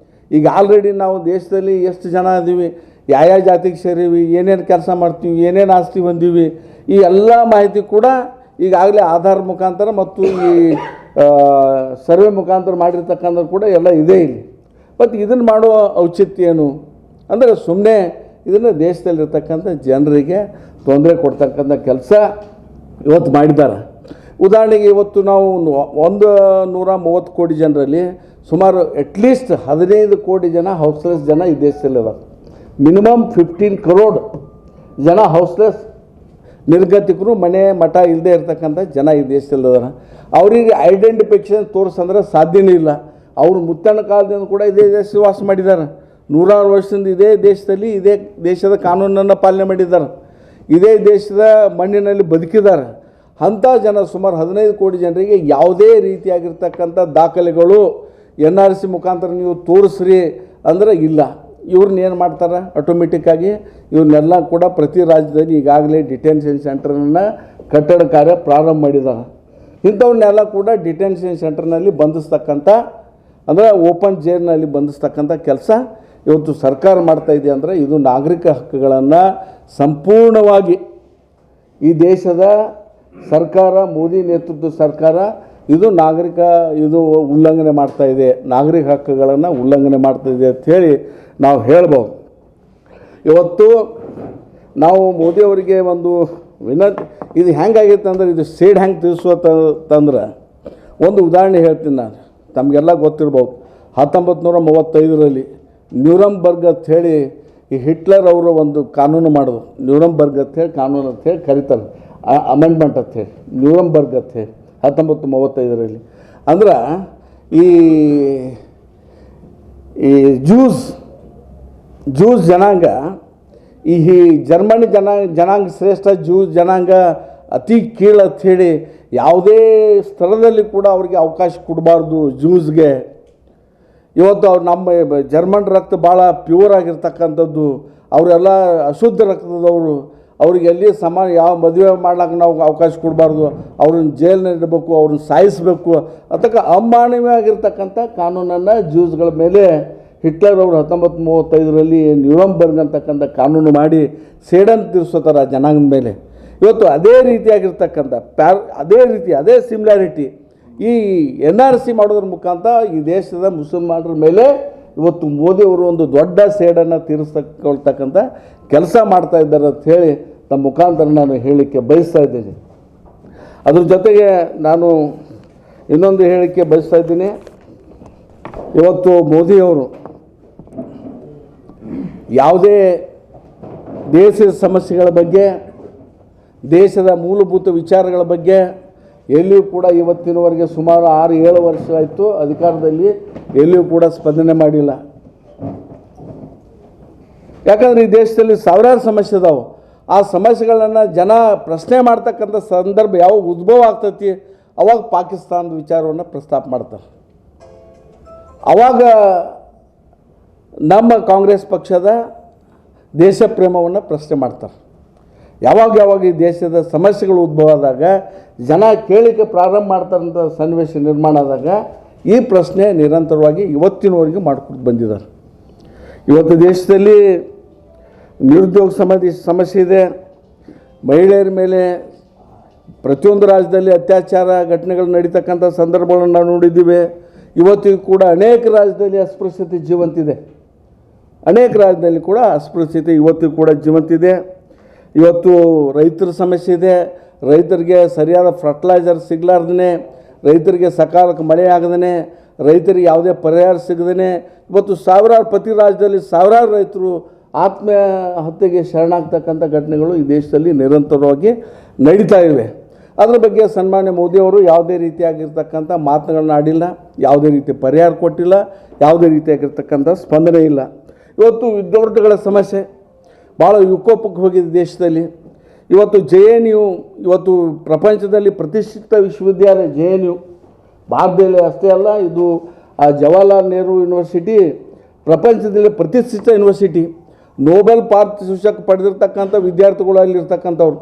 ಈಗ ಆಲ್ರೆಡಿ ನಾವು ದೇಶದಲ್ಲಿ ಎಷ್ಟು ಜನ ಇದ್ದೀವಿ, ಯಾವ ಜಾತಿಗೆ ಸೇರೀವಿ, ಏನೇನು ಕೆಲಸ ಮಾಡ್ತೀವಿ, ಏನೇನು ಆಸ್ತಿ ಹೊಂದೀವಿ, ಈ ಎಲ್ಲ ಮಾಹಿತಿ ಕೂಡ ಈಗಾಗಲೇ ಆಧಾರ್ ಮುಖಾಂತರ ಮತ್ತು ಈ ಸರ್ವೆ ಮುಖಾಂತರ ಮಾಡಿರ್ತಕ್ಕಂಥ ಕೂಡ ಎಲ್ಲ ಇದೆ ಇಲ್ಲಿ. ಮತ್ತು ಇದನ್ನು ಮಾಡೋ ಔಚಿತ್ಯ ಏನು ಅಂದರೆ ಸುಮ್ಮನೆ ಇದನ್ನು ದೇಶದಲ್ಲಿರ್ತಕ್ಕಂಥ ಜನರಿಗೆ ತೊಂದರೆ ಕೊಡ್ತಕ್ಕಂಥ ಕೆಲಸ ಇವತ್ತು ಮಾಡಿದ್ದಾರೆ. ಉದಾಹರಣೆಗೆ ಇವತ್ತು ನಾವು 130 ಕೋಟಿ ಜನರಲ್ಲಿ ಸುಮಾರು ಅಟ್ಲೀಸ್ಟ್ 15 ಕೋಟಿ ಜನ ಹೌಸ್ಲೆಸ್ ಜನ ಈ ದೇಶದಲ್ಲಿದ್ದಾರೆ. ಮಿನಿಮಮ್ 15 crore ಜನ ಹೌಸ್ಲೆಸ್ ನಿರ್ಗತಿಕರು, ಮನೆ ಮಠ ಇಲ್ಲದೆ ಇರ್ತಕ್ಕಂಥ ಜನ ಈ ದೇಶದಲ್ಲಿದ್ದಾರೆ. ಅವರಿಗೆ ಐಡೆಂಟಿಫಿಕೇಷನ್ ತೋರಿಸಂದ್ರೆ ಸಾಧ್ಯನೇ ಇಲ್ಲ. ಅವರು ಮುತ್ತಣ್ಣ ಕಾಲದಿಂದ ಕೂಡ ಇದೇ ದೇಶ ವಾಸ ಮಾಡಿದ್ದಾರೆ. 100 ವರ್ಷದಿಂದ ಇದೇ ದೇಶದಲ್ಲಿ ಇದೇ ದೇಶದ ಕಾನೂನನ್ನು ಪಾಲನೆ ಮಾಡಿದ್ದಾರೆ, ಇದೇ ದೇಶದ ಮಣ್ಣಿನಲ್ಲಿ ಬದುಕಿದ್ದಾರೆ. ಅಂಥ ಜನ ಸುಮಾರು 15 ಕೋಟಿ ಜನರಿಗೆ ಯಾವುದೇ ರೀತಿಯಾಗಿರ್ತಕ್ಕಂಥ ದಾಖಲೆಗಳು NRC ಮುಖಾಂತರ ನೀವು ತೋರಿಸ್ರಿ ಅಂದರೆ ಇಲ್ಲ. ಇವ್ರನ್ನ ಏನು ಮಾಡ್ತಾರೆ, ಆಟೋಮೆಟಿಕ್ಕಾಗಿ ಇವ್ರನ್ನೆಲ್ಲ ಕೂಡ ಪ್ರತಿ ರಾಜ್ಯದಲ್ಲಿ ಈಗಾಗಲೇ ಡಿಟೆನ್ಷನ್ ಸೆಂಟರ್ನ ಕಟ್ಟಡ ಕಾರ್ಯ ಪ್ರಾರಂಭ ಮಾಡಿದ್ದಾರೆ. ಇಂಥವನ್ನೆಲ್ಲ ಕೂಡ ಡಿಟೆನ್ಷನ್ ಸೆಂಟರ್ನಲ್ಲಿ ಬಂಧಿಸ್ತಕ್ಕಂಥ ಅಂದರೆ ಓಪನ್ ಜೈಲ್ನಲ್ಲಿ ಬಂಧಿಸ್ತಕ್ಕಂಥ ಕೆಲಸ ಇವತ್ತು ಸರ್ಕಾರ ಮಾಡ್ತಾ ಇದೆ. ಅಂದರೆ ಇದು ನಾಗರಿಕ ಹಕ್ಕುಗಳನ್ನು ಸಂಪೂರ್ಣವಾಗಿ ಈ ದೇಶದ ಸರ್ಕಾರ, ಮೋದಿ ನೇತೃತ್ವದ ಸರ್ಕಾರ ಇದು ಇದು ಉಲ್ಲಂಘನೆ ಮಾಡ್ತಾ ಇದೆ, ನಾಗರಿಕ ಹಕ್ಕುಗಳನ್ನು ಉಲ್ಲಂಘನೆ ಮಾಡ್ತಾ ಇದೆ ಅಂಥೇಳಿ ನಾವು ಹೇಳ್ಬೋದು. ಇವತ್ತು ನಾವು ಮೋದಿಯವರಿಗೆ ಒಂದು ವಿನಂತಿ, ಇದು ಹೆಂಗಾಗೈತೆ ಅಂದ್ರೆ ಇದು ಸೇಡ್ ಹೆಂಗೆ ತಿಳಿಸುವಂತಂದ್ರೆ ಒಂದು ಉದಾಹರಣೆ ಹೇಳ್ತೀನಿ ನಾನು, ತಮಗೆಲ್ಲ ಗೊತ್ತಿರ್ಬೋದು. 1935ರಲ್ಲಿ ನ್ಯೂರಂಬರ್ಗ್ ಅಂಥೇಳಿ ಈ ಹಿಟ್ಲರ್ ಅವರು ಒಂದು ಕಾನೂನು ಮಾಡೋದು, ನ್ಯೂರಂಬರ್ಗ್ ಅಂಥೇಳಿ ಕಾನೂನು ಅಂಥೇಳಿ ಕರೀತಾರೆ, ಅಮೆಂಡ್ಮೆಂಟ್ ಅಂಥೇಳಿ, ನ್ಯೂರಂಬರ್ಗ್ ಅಂಥೇಳಿ 1935ರಲ್ಲಿ. ಅಂದ್ರೆ ಈ ಜೂಸ್ ಜನಾಂಗ, ಈ ಜರ್ಮನಿ ಜನಾಂಗ ಶ್ರೇಷ್ಠ ಜೂಸ್ ಜನಾಂಗ ಅತಿ ಕೀಳು ಅಂಥೇಳಿ ಯಾವುದೇ ಸ್ಥಳದಲ್ಲಿ ಕೂಡ ಅವ್ರಿಗೆ ಅವಕಾಶ ಕೊಡಬಾರ್ದು ಜೂಸ್ಗೆ. ಇವತ್ತು ಅವ್ರು ನಮ್ಮ ಜರ್ಮನ್ ರಕ್ತ ಭಾಳ ಪ್ಯೂರ್ ಆಗಿರ್ತಕ್ಕಂಥದ್ದು, ಅವರೆಲ್ಲ ಅಶುದ್ಧ ರಕ್ತದವರು, ಅವ್ರಿಗೆ ಎಲ್ಲಿ ಯಾವ ಮದುವೆ ಮಾಡ್ಲಿಕ್ಕೆ ನಾವು ಅವಕಾಶ ಕೊಡಬಾರ್ದು, ಅವ್ರನ್ನ ಜೈಲಿನಲ್ಲಿ ಇಡಬೇಕು, ಅವ್ರನ್ನ ಸಾಯಿಸಬೇಕು ಅದಕ್ಕೆ ಅಮಾನವೀಯವಾಗಿರ್ತಕ್ಕಂಥ ಕಾನೂನನ್ನು ಜ್ಯೂಸ್ಗಳ ಮೇಲೆ ಹಿಟ್ಲರ್ ಅವರು 1935ರಲ್ಲಿ ನ್ಯೂರಂಬರ್ಗ್ ಅಂತಕ್ಕಂಥ ಕಾನೂನು ಮಾಡಿ ಸೇಡನ್ನು ತೀರಿಸೋತಾರೆ ಜನಾಂಗದ ಮೇಲೆ. ಇವತ್ತು ಅದೇ ರೀತಿಯಾಗಿರ್ತಕ್ಕಂಥ ಅದೇ ಸಿಮಿಲಾರಿಟಿ ಈ NRC ಮಾಡೋದ್ರ ಮುಖಾಂತರ ಈ ದೇಶದ ಮುಸಲ್ಮಾನರ ಮೇಲೆ ಇವತ್ತು ಮೋದಿಯವರು ಒಂದು ದೊಡ್ಡ ಸೇಡನ್ನು ತೀರಿಸ್ಕೊಳ್ತಕ್ಕಂಥ ಕೆಲಸ ಮಾಡ್ತಾ ಇದ್ದಾರೆ ಅಂತ ಹೇಳಿ ತಮ್ಮ ಮುಖಾಂತರ ನಾನು ಹೇಳಲಿಕ್ಕೆ ಬಯಸ್ತಾ ಇದ್ದೀನಿ. ಅದ್ರ ಜೊತೆಗೆ ನಾನು ಇನ್ನೊಂದು ಹೇಳಲಿಕ್ಕೆ ಬಯಸ್ತಾ ಇದ್ದೀನಿ. ಇವತ್ತು ಮೋದಿಯವರು ಯಾವುದೇ ದೇಶದ ಸಮಸ್ಯೆಗಳ ಬಗ್ಗೆ, ದೇಶದ ಮೂಲಭೂತ ವಿಚಾರಗಳ ಬಗ್ಗೆ ಎಲ್ಲಿಯೂ ಕೂಡ ಇವತ್ತಿನವರೆಗೆ ಸುಮಾರು 6-7 ವರ್ಷ ಆಯಿತು ಅಧಿಕಾರದಲ್ಲಿ, ಎಲ್ಲಿಯೂ ಕೂಡ ಸ್ಪಂದನೆ ಮಾಡಿಲ್ಲ. ಯಾಕಂದರೆ ಈ ದೇಶದಲ್ಲಿ ಸಾವಿರಾರು ಸಮಸ್ಯೆ ಇದಾವೆ. ಆ ಸಮಸ್ಯೆಗಳನ್ನು ಜನ ಪ್ರಶ್ನೆ ಮಾಡ್ತಕ್ಕಂಥ ಸಂದರ್ಭ ಯಾವಾಗ ಉದ್ಭವ ಆಗ್ತೈತಿ ಅವಾಗ ಪಾಕಿಸ್ತಾನದ ವಿಚಾರವನ್ನು ಪ್ರಸ್ತಾಪ ಮಾಡ್ತಾರೆ. ಆವಾಗ ನಮ್ಮ ಕಾಂಗ್ರೆಸ್ ಪಕ್ಷದ ದೇಶ ಪ್ರೇಮವನ್ನು ಪ್ರಶ್ನೆ ಮಾಡ್ತಾರೆ. ಯಾವಾಗ ಈ ದೇಶದ ಸಮಸ್ಯೆಗಳು ಉದ್ಭವ ಆದಾಗ ಜನ ಕೇಳಿಕೆ ಪ್ರಾರಂಭ ಮಾಡ್ತಾರಂಥ ಸನ್ನಿವೇಶ ನಿರ್ಮಾಣ ಆದಾಗ ಈ ಪ್ರಶ್ನೆ ನಿರಂತರವಾಗಿ ಇವತ್ತಿನವರೆಗೆ ಮಾಡ್ಕೊಂಡು ಬಂದಿದ್ದಾರೆ. ಇವತ್ತು ದೇಶದಲ್ಲಿ ನಿರುದ್ಯೋಗ ಸಮಸ್ಯೆ ಇದೆ, ಮಹಿಳೆಯರ ಮೇಲೆ ಪ್ರತಿಯೊಂದು ರಾಜ್ಯದಲ್ಲಿ ಅತ್ಯಾಚಾರ ಘಟನೆಗಳು ನಡೀತಕ್ಕಂಥ ಸಂದರ್ಭಗಳನ್ನು ನಾವು ನೋಡಿದ್ದೀವಿ. ಇವತ್ತಿಗೂ ಕೂಡ ಅನೇಕ ರಾಜ್ಯದಲ್ಲಿ ಅಸ್ಪೃಶ್ಯತೆ ಜೀವಂತಿದೆ, ಅನೇಕ ರಾಜ್ಯದಲ್ಲಿ ಕೂಡ ಅಸ್ಪೃಶ್ಯತೆ ಇವತ್ತಿಗೂ ಕೂಡ ಜೀವಂತಿದೆ. ಇವತ್ತು ರೈತರ ಸಮಸ್ಯೆ ಇದೆ, ರೈತರಿಗೆ ಸರಿಯಾದ ಫರ್ಟಿಲೈಸರ್ ಸಿಗಲಾರ್ದೇ, ರೈತರಿಗೆ ಸಕಾಲಕ್ಕೆ ಮಳೆ ಆಗದೇ, ರೈತರಿಗೆ ಯಾವುದೇ ಪರಿಹಾರ ಸಿಗದೇ ಇವತ್ತು ಪ್ರತಿ ರಾಜ್ಯದಲ್ಲಿ ಸಾವಿರಾರು ರೈತರು ಆತ್ಮಹತ್ಯೆಗೆ ಶರಣಾಗ್ತಕ್ಕಂಥ ಘಟನೆಗಳು ಈ ದೇಶದಲ್ಲಿ ನಿರಂತರವಾಗಿ ನಡೀತಾ ಇವೆ. ಅದರ ಬಗ್ಗೆ ಸನ್ಮಾನ್ಯ ಮೋದಿಯವರು ಯಾವುದೇ ರೀತಿಯಾಗಿರ್ತಕ್ಕಂಥ ಮಾತುಗಳನ್ನ ಆಡಿಲ್ಲ, ಯಾವುದೇ ರೀತಿ ಪರಿಹಾರ ಕೊಟ್ಟಿಲ್ಲ, ಯಾವುದೇ ರೀತಿಯಾಗಿರ್ತಕ್ಕಂಥ ಸ್ಪಂದನೆ ಇಲ್ಲ. ಇವತ್ತು ವಿದ್ಯಾರ್ಥಿಗಳ ಸಮಸ್ಯೆ ಭಾಳ ವಿಕೋಪಕ್ಕೆ ಹೋಗಿದೆ ದೇಶದಲ್ಲಿ. ಇವತ್ತು JNU ಇವತ್ತು ಪ್ರಪಂಚದಲ್ಲಿ ಪ್ರತಿಷ್ಠಿತ ವಿಶ್ವವಿದ್ಯಾಲಯ JNU, ಭಾರತದಲ್ಲಿ ಅಷ್ಟೇ ಅಲ್ಲ, ಇದು ಜವಾಹರ್ಲಾಲ್ ನೆಹರು ಯೂನಿವರ್ಸಿಟಿ ಪ್ರಪಂಚದಲ್ಲಿ ಪ್ರತಿಷ್ಠಿತ ಯೂನಿವರ್ಸಿಟಿ. ನೋಬೆಲ್ ಪಾರಿತೋಷಕ ಪಡೆದಿರ್ತಕ್ಕಂಥ ವಿದ್ಯಾರ್ಥಿಗಳು ಅಲ್ಲಿರ್ತಕ್ಕಂಥವ್ರು,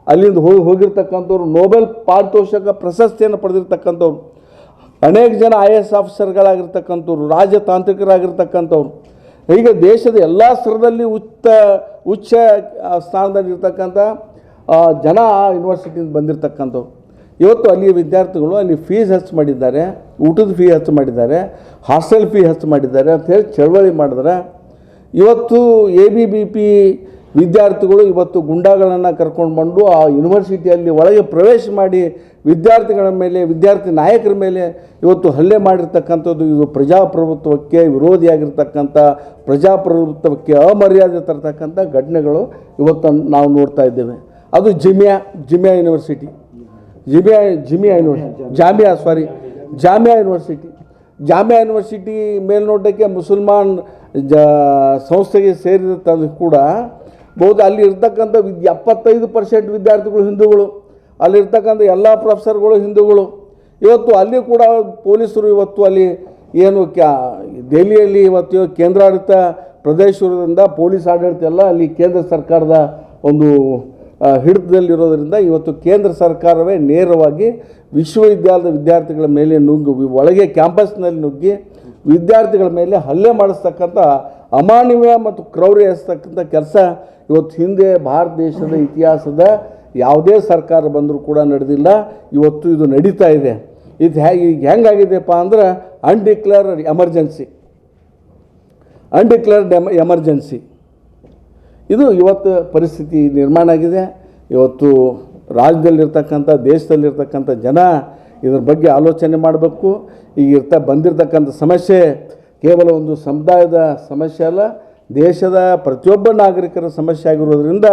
ಅಲ್ಲಿಂದ ಹೋಗಿರ್ತಕ್ಕಂಥವ್ರು, ನೋಬೆಲ್ ಪಾರಿತೋಷಕ ಪ್ರಶಸ್ತಿಯನ್ನು ಪಡೆದಿರ್ತಕ್ಕಂಥವ್ರು, ಅನೇಕ ಜನ IAS ಆಫೀಸರ್ಗಳಾಗಿರ್ತಕ್ಕಂಥವ್ರು, ರಾಜತಾಂತ್ರಿಕರಾಗಿರ್ತಕ್ಕಂಥವ್ರು, ಹೀಗೆ ದೇಶದ ಎಲ್ಲ ಸ್ತರದಲ್ಲಿ ಉಚ್ಚ ಸ್ಥಾನದಲ್ಲಿರ್ತಕ್ಕಂಥ ಜನ ಆ ಯೂನಿವರ್ಸಿಟಿಯಿಂದ ಬಂದಿರತಕ್ಕಂಥವ್ರು. ಇವತ್ತು ಅಲ್ಲಿಯ ವಿದ್ಯಾರ್ಥಿಗಳು ಅಲ್ಲಿ ಫೀಸ್ ಹೆಚ್ಚು ಮಾಡಿದ್ದಾರೆ, ಊಟದ ಫೀ ಹೆಚ್ಚು ಮಾಡಿದ್ದಾರೆ, ಹಾಸ್ಟೆಲ್ ಫೀ ಹೆಚ್ಚು ಮಾಡಿದ್ದಾರೆ ಅಂಥೇಳಿ ಚಳವಳಿ ಮಾಡಿದ್ರೆ ಇವತ್ತು ABVP ವಿದ್ಯಾರ್ಥಿಗಳು ಇವತ್ತು ಗುಂಡಾಗಳನ್ನು ಕರ್ಕೊಂಡು ಬಂದು ಆ ಯೂನಿವರ್ಸಿಟಿಯಲ್ಲಿ ಒಳಗೆ ಪ್ರವೇಶ ಮಾಡಿ ವಿದ್ಯಾರ್ಥಿಗಳ ಮೇಲೆ, ವಿದ್ಯಾರ್ಥಿ ನಾಯಕರ ಮೇಲೆ ಇವತ್ತು ಹಲ್ಲೆ ಮಾಡಿರ್ತಕ್ಕಂಥದ್ದು. ಇದು ಪ್ರಜಾಪ್ರಭುತ್ವಕ್ಕೆ ವಿರೋಧಿಯಾಗಿರ್ತಕ್ಕಂಥ, ಪ್ರಜಾಪ್ರಭುತ್ವಕ್ಕೆ ಅಮರ್ಯಾದೆ ತರ್ತಕ್ಕಂಥ ಘಟನೆಗಳು ಇವತ್ತು ನಾವು ನೋಡ್ತಾ ಇದ್ದೇವೆ. ಅದು ಜಾಮಿಯಾ ಯೂನಿವರ್ಸಿಟಿ, ಜಾಮಿಯಾ ಯೂನಿವರ್ಸಿಟಿ ಮೇಲ್ನೋಟಕ್ಕೆ ಮುಸಲ್ಮಾನ್ ಸಂಸ್ಥೆಗೆ ಸೇರಿದ ಕೂಡ ಬಹುತೇಕ ಅಲ್ಲಿ ಇರ್ತಕ್ಕಂಥ 75% ವಿದ್ಯಾರ್ಥಿಗಳು ಹಿಂದೂಗಳು, ಅಲ್ಲಿರ್ತಕ್ಕಂಥ ಎಲ್ಲ ಪ್ರೊಫೆಸರ್ಗಳು ಹಿಂದೂಗಳು. ಇವತ್ತು ಅಲ್ಲಿ ಕೂಡ ಪೊಲೀಸರು ಇವತ್ತು ಅಲ್ಲಿ ಏನು ದೆಹಲಿಯಲ್ಲಿ ಇವತ್ತು ಕೇಂದ್ರಾಡಳಿತ ಪ್ರದೇಶದಿಂದ ಪೊಲೀಸ್ ಆಡಳಿತ ಎಲ್ಲ ಅಲ್ಲಿ ಕೇಂದ್ರ ಸರ್ಕಾರದ ಒಂದು ಹಿಡಿತದಲ್ಲಿರೋದರಿಂದ ಇವತ್ತು ಕೇಂದ್ರ ಸರ್ಕಾರವೇ ನೇರವಾಗಿ ವಿಶ್ವವಿದ್ಯಾಲಯದ ವಿದ್ಯಾರ್ಥಿಗಳ ಮೇಲೆ ಒಳಗೆ ಕ್ಯಾಂಪಸ್ನಲ್ಲಿ ನುಗ್ಗಿ ವಿದ್ಯಾರ್ಥಿಗಳ ಮೇಲೆ ಹಲ್ಲೆ ಮಾಡಿಸ್ತಕ್ಕಂಥ ಅಮಾನವೀಯ ಮತ್ತು ಕ್ರೌರ್ಯ ಎಸತಕ್ಕಂಥ ಕೆಲಸ ಇವತ್ತು ಹಿಂದೆ ಭಾರತ ದೇಶದ ಇತಿಹಾಸದ ಯಾವುದೇ ಸರ್ಕಾರ ಬಂದರೂ ಕೂಡ ನಡೆದಿಲ್ಲ. ಇವತ್ತು ಇದು ನಡೀತಾ ಇದೆ. ಇದು ಈಗ ಹೆಂಗಾಗಿದೆಯಪ್ಪ ಅಂದ್ರೆ ಅನ್ಡಿಕ್ಲೇರ್ಡ್ ಎಮರ್ಜೆನ್ಸಿ ಇದು ಇವತ್ತು ಪರಿಸ್ಥಿತಿ ನಿರ್ಮಾಣ ಆಗಿದೆ. ಇವತ್ತು ರಾಜ್ಯದಲ್ಲಿರ್ತಕ್ಕಂಥ ದೇಶದಲ್ಲಿರ್ತಕ್ಕಂಥ ಜನ ಇದ್ರ ಬಗ್ಗೆ ಆಲೋಚನೆ ಮಾಡಬೇಕು. ಈಗ ಬಂದಿರತಕ್ಕಂಥ ಸಮಸ್ಯೆ ಕೇವಲ ಒಂದು ಸಮುದಾಯದ ಸಮಸ್ಯೆ ಅಲ್ಲ, ದೇಶದ ಪ್ರತಿಯೊಬ್ಬ ನಾಗರಿಕರ ಸಮಸ್ಯೆ ಆಗಿರೋದ್ರಿಂದ